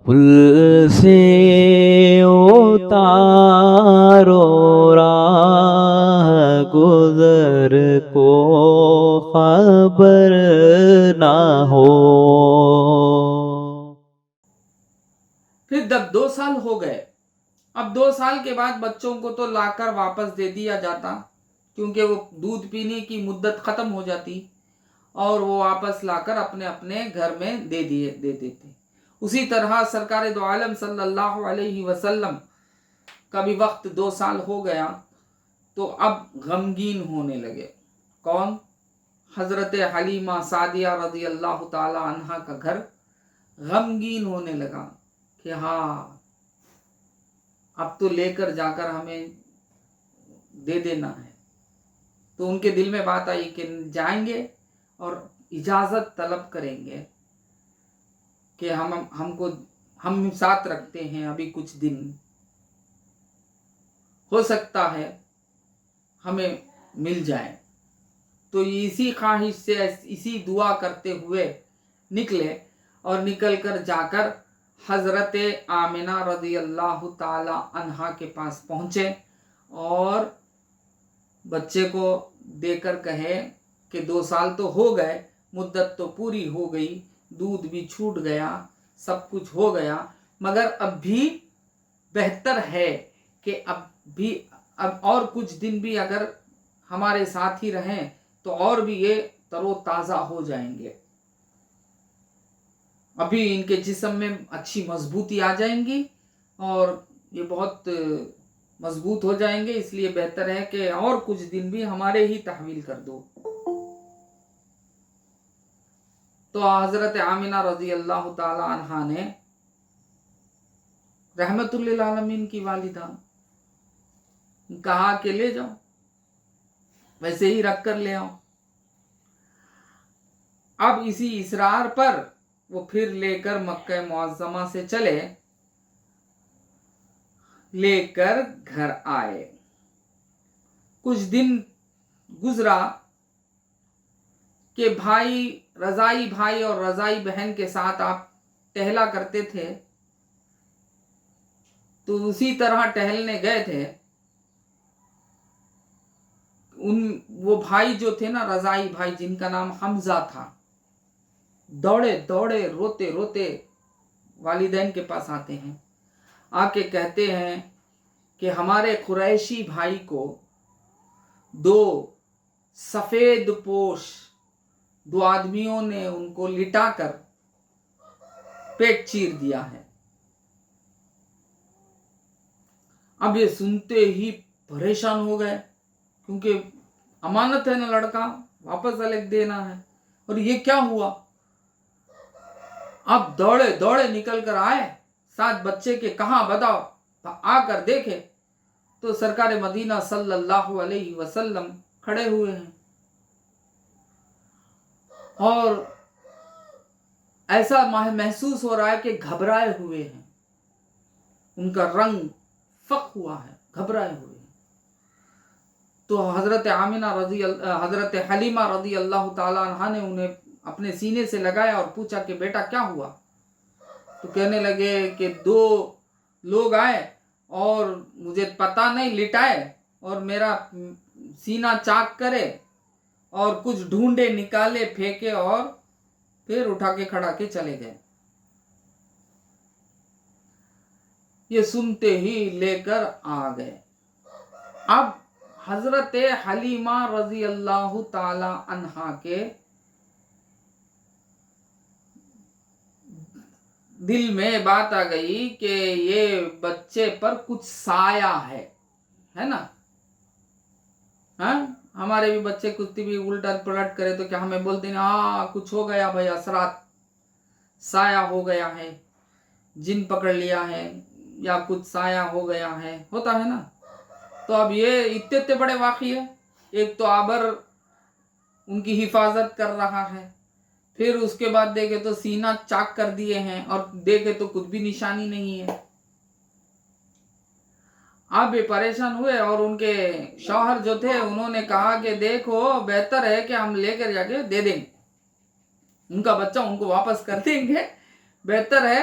پل سے اتارو راہ گزر کو خبر نہ ہو. پھر جب 2 سال ہو گئے، اب 2 سال کے بعد بچوں کو تو لا کر واپس دے دیا جاتا، کیونکہ وہ دودھ پینے کی مدت ختم ہو جاتی اور وہ واپس لا کر اپنے اپنے گھر میں دے دیتے. اسی طرح سرکار دو عالم صلی اللہ علیہ وسلم کا بھی وقت 2 سال ہو گیا تو اب غمگین ہونے لگے. کون؟ حضرت حلیمہ سعدیہ رضی اللہ تعالی عنہ کا گھر غمگین ہونے لگا کہ ہاں اب تو لے کر جا کر ہمیں دے دینا ہے. تو ان کے دل میں بات آئی کہ جائیں گے اور اجازت طلب کریں گے کہ ہم ساتھ رکھتے ہیں ابھی کچھ دن، ہو سکتا ہے ہمیں مل جائے. تو اسی خواہش سے اسی دعا کرتے ہوئے نکلے اور نکل کر جا کر حضرت آمنہ رضی اللہ تعالی عنہا کے پاس پہنچے اور بچے کو دے کر کہے کہ 2 سال تو ہو گئے، مدت تو پوری ہو گئی، دودھ بھی چھوٹ گیا، سب کچھ ہو گیا، مگر اب بھی بہتر ہے کہ اب اور کچھ دن بھی اگر ہمارے ساتھ ہی رہیں تو اور بھی یہ تر و تازہ ہو جائیں گے، ابھی ان کے جسم میں اچھی مضبوطی آ جائیں گی اور یہ بہت مضبوط ہو جائیں گے، اس لیے بہتر ہے کہ اور کچھ دن بھی ہمارے ہی تحویل کر دو. تو حضرت آمنہ رضی اللہ تعالی عنہا نے رحمت للعالمین کی والدہ کہا کہ لے جاؤ، ویسے ہی رکھ کر لے آؤ. اب اسی اصرار پر وہ پھر لے کر مکہ معظمہ سے چلے، لے کر گھر آئے. کچھ دن گزرا کہ رضائی بھائی اور رضائی بہن کے ساتھ آپ ٹہلا کرتے تھے، تو اسی طرح ٹہلنے گئے تھے. وہ بھائی جو تھے نا، رضائی بھائی جن کا نام حمزہ تھا، دوڑے دوڑے روتے روتے والدین کے پاس آتے ہیں، آ کے کہتے ہیں کہ ہمارے قریشی بھائی کو 2 سفید پوش 2 آدمیوں نے ان کو لٹا کر پیٹ چیر دیا ہے. اب یہ سنتے ہی پریشان ہو گئے، کیونکہ امانت ہے نا، لڑکا واپس الگ دینا ہے، اور یہ کیا ہوا. اب دوڑے دوڑے نکل کر آئے ساتھ بچے کے، کہاں بتاؤ. آ کر دیکھے تو سرکار مدینہ صلی اللہ علیہ وسلم کھڑے ہوئے ہیں اور ایسا محسوس ہو رہا ہے کہ گھبرائے ہوئے ہیں، ان کا رنگ فق ہوا ہے، گھبرائے ہوئے ہیں. تو حضرت حلیمہ رضی اللہ تعالی عنہ نے انہیں اپنے سینے سے لگایا اور پوچھا کہ بیٹا کیا ہوا. تو کہنے لگے کہ 2 لوگ آئے اور مجھے پتہ نہیں لٹائے اور میرا سینہ چاک کرے اور کچھ ڈھونڈے، نکالے، پھینکے اور پھر اٹھا کے کھڑا کے چلے گئے. یہ سنتے ہی لے کر آ گئے. اب حضرت حلیمہ رضی اللہ تعالی عنہا کے دل میں بات آ گئی کہ یہ بچے پر کچھ سایہ ہے نا. ہمارے بھی بچے کچھ بھی الٹا پلٹ کرے تو کیا ہمیں بولتے ہیں ہاں کچھ ہو گیا بھائی، اثرات، سایہ ہو گیا ہے، جن پکڑ لیا ہے یا کچھ سایہ ہو گیا ہے، ہوتا ہے نا. تو اب یہ اتنے بڑے واقعے ہیں، ایک تو آبر ان کی حفاظت کر رہا ہے، پھر اس کے بعد دیکھے تو سینہ چاک کر دیے ہیں اور دیکھے تو کچھ بھی نشانی نہیں ہے. آپ بھی پریشان ہوئے اور ان کے شوہر جو تھے انہوں نے کہا کہ دیکھو بہتر ہے کہ ہم لے کر جا کے دے دیں گے ان کا بچہ، ان کو واپس کر دیں گے، بہتر ہے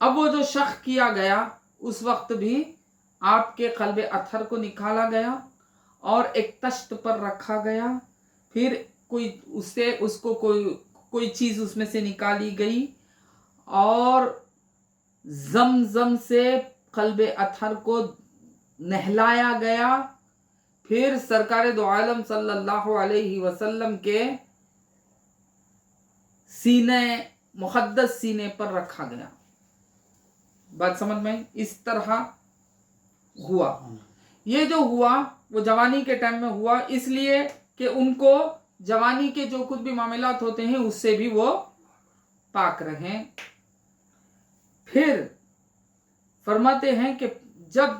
اب وہ جو شق کیا گیا اس وقت بھی آپ کے قلب اطہر کو نکالا گیا اور ایک تشت پر رکھا گیا، پھر کوئی چیز اس میں سے نکالی گئی اور زمزم سے قلب اطہر کو نہلایا گیا، پھر سرکار دو عالم صلی اللہ علیہ وسلم کے سینے مقدس سینے پر رکھا گیا۔ بات سمجھ میں؟ اس طرح ہوا۔ یہ جو ہوا وہ جوانی کے ٹائم میں ہوا، اس لیے کہ ان کو جوانی کے جو کچھ بھی معاملات ہوتے ہیں اس سے بھی وہ پاک رہیں۔ پھر فرماتے ہیں کہ جب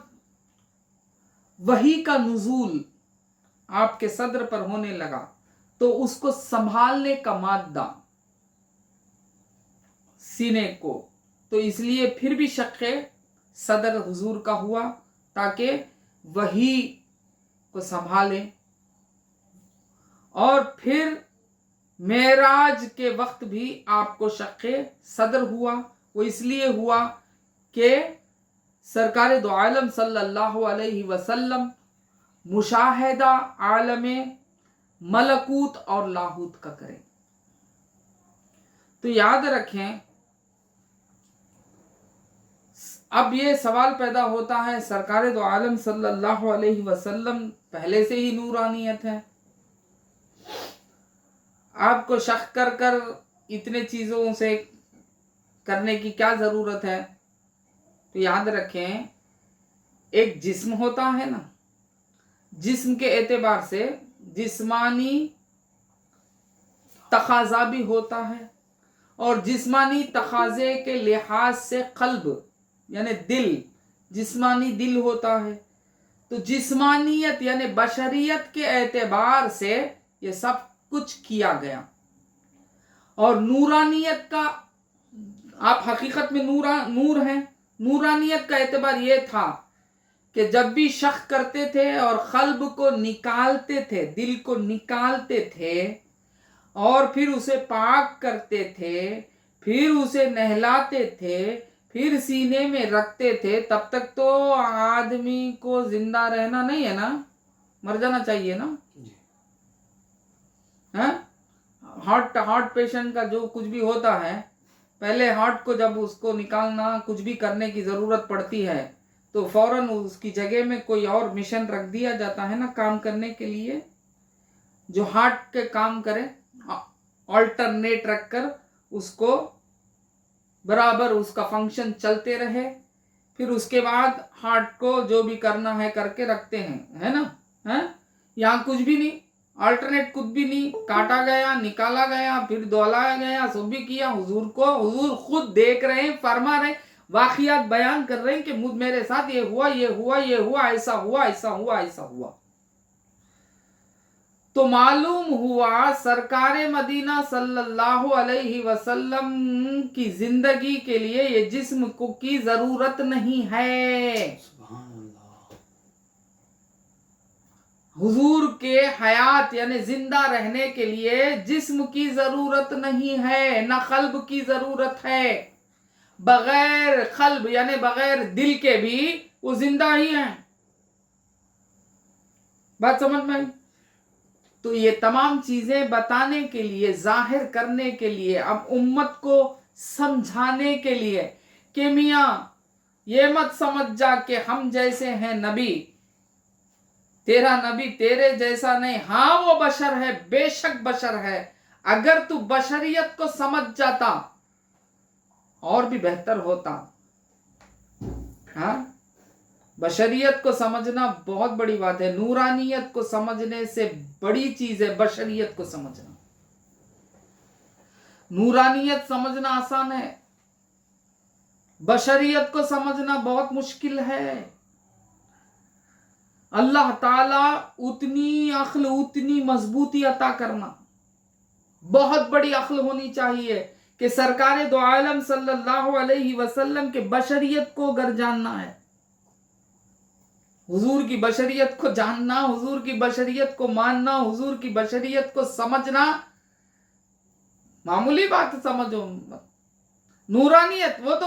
وحی کا نزول آپ کے صدر پر ہونے لگا تو اس کو سنبھالنے کا مادہ سینے کو، تو اس لیے پھر بھی شق صدر حضور کا ہوا تاکہ وحی کو سنبھالے۔ اور پھر معراج کے وقت بھی آپ کو شق صدر ہوا، وہ اس لیے ہوا کہ سرکار دو عالم صلی اللہ علیہ وسلم مشاہدہ عالم ملکوت اور لاہوت کا کریں۔ تو یاد رکھیں، اب یہ سوال پیدا ہوتا ہے، سرکار دو عالم صلی اللہ علیہ وسلم پہلے سے ہی نورانیت ہے، آپ کو شک کر کر اتنے چیزوں سے کرنے کی کیا ضرورت ہے؟ تو یاد رکھیں، ایک جسم ہوتا ہے نا، جسم کے اعتبار سے جسمانی تقاضا بھی ہوتا ہے، اور جسمانی تقاضے کے لحاظ سے قلب یعنی دل، جسمانی دل ہوتا ہے۔ تو جسمانیت یعنی بشریت کے اعتبار سے یہ سب کچھ کیا گیا، اور نورانیت کا، آپ حقیقت میں نور ہیں، نورانیت کا اعتبار یہ تھا کہ جب بھی شق کرتے تھے اور قلب کو نکالتے تھے، دل کو نکالتے تھے اور پھر اسے پاک کرتے تھے، پھر اسے نہلاتے تھے، پھر سینے میں رکھتے تھے، تب تک تو آدمی کو زندہ رہنا نہیں ہے نا، مر جانا چاہیے نا۔ ہارٹ پیشنٹ کا جو کچھ بھی ہوتا ہے، پہلے ہارٹ کو جب اس کو نکالنا، کچھ بھی کرنے کی ضرورت پڑتی ہے تو فوراً اس کی جگہ میں کوئی اور مشین رکھ دیا جاتا ہے نا کام کرنے کے لیے، جو ہارٹ کے کام کرے، آلٹرنیٹ رکھ کر اس کو برابر اس کا فنکشن چلتے رہے، پھر اس کے بعد ہارٹ کو جو بھی کرنا ہے کر کے رکھتے ہیں، ہے نا۔ یہاں کچھ بھی نہیں، آلٹرنیٹ کچھ بھی نہیں، کاٹا گیا، نکالا گیا، پھر دولایا گیا، سب بھی کیا۔ حضور خود دیکھ رہے ہیں، فرما رہے ہیں، واقعات بیان کر رہے ہیں کہ میرے ساتھ یہ ہوا، یہ ہوا، یہ ہوا، ایسا ہوا، ایسا ہوا، ایسا ہوا۔ تو معلوم ہوا سرکار مدینہ صلی اللہ علیہ وسلم کی زندگی کے لیے یہ جسم کی ضرورت نہیں ہے۔ سبحان اللہ۔ حضور کے حیات یعنی زندہ رہنے کے لیے جسم کی ضرورت نہیں ہے، نہ قلب کی ضرورت ہے۔ بغیر قلب یعنی بغیر دل کے بھی وہ زندہ ہی ہیں۔ بات سمجھ میں؟ تو یہ تمام چیزیں بتانے کے لیے، ظاہر کرنے کے لیے، اب امت کو سمجھانے کے لیے کہ میاں یہ مت سمجھ جا کہ ہم جیسے ہیں نبی، تیرا نبی تیرے جیسا نہیں، ہاں وہ بشر ہے، بے شک بشر ہے، اگر تو بشریت کو سمجھ جاتا اور بھی بہتر ہوتا۔ ہاں، بشریت کو سمجھنا بہت بڑی بات ہے، نورانیت کو سمجھنے سے بڑی چیز ہے بشریت کو سمجھنا۔ نورانیت سمجھنا آسان ہے، بشریت کو سمجھنا بہت مشکل ہے۔ اللہ تعالیٰ اتنی عقل، اتنی مضبوطی عطا کرنا، بہت بڑی عقل ہونی چاہیے کہ سرکار دو عالم صلی اللہ علیہ وسلم کے بشریت کو اگر جاننا ہے، حضور کی بشریت کو جاننا، حضور کی بشریت کو ماننا، حضور کی بشریت کو سمجھنا معمولی بات سمجھو۔ نورانیت وہ تو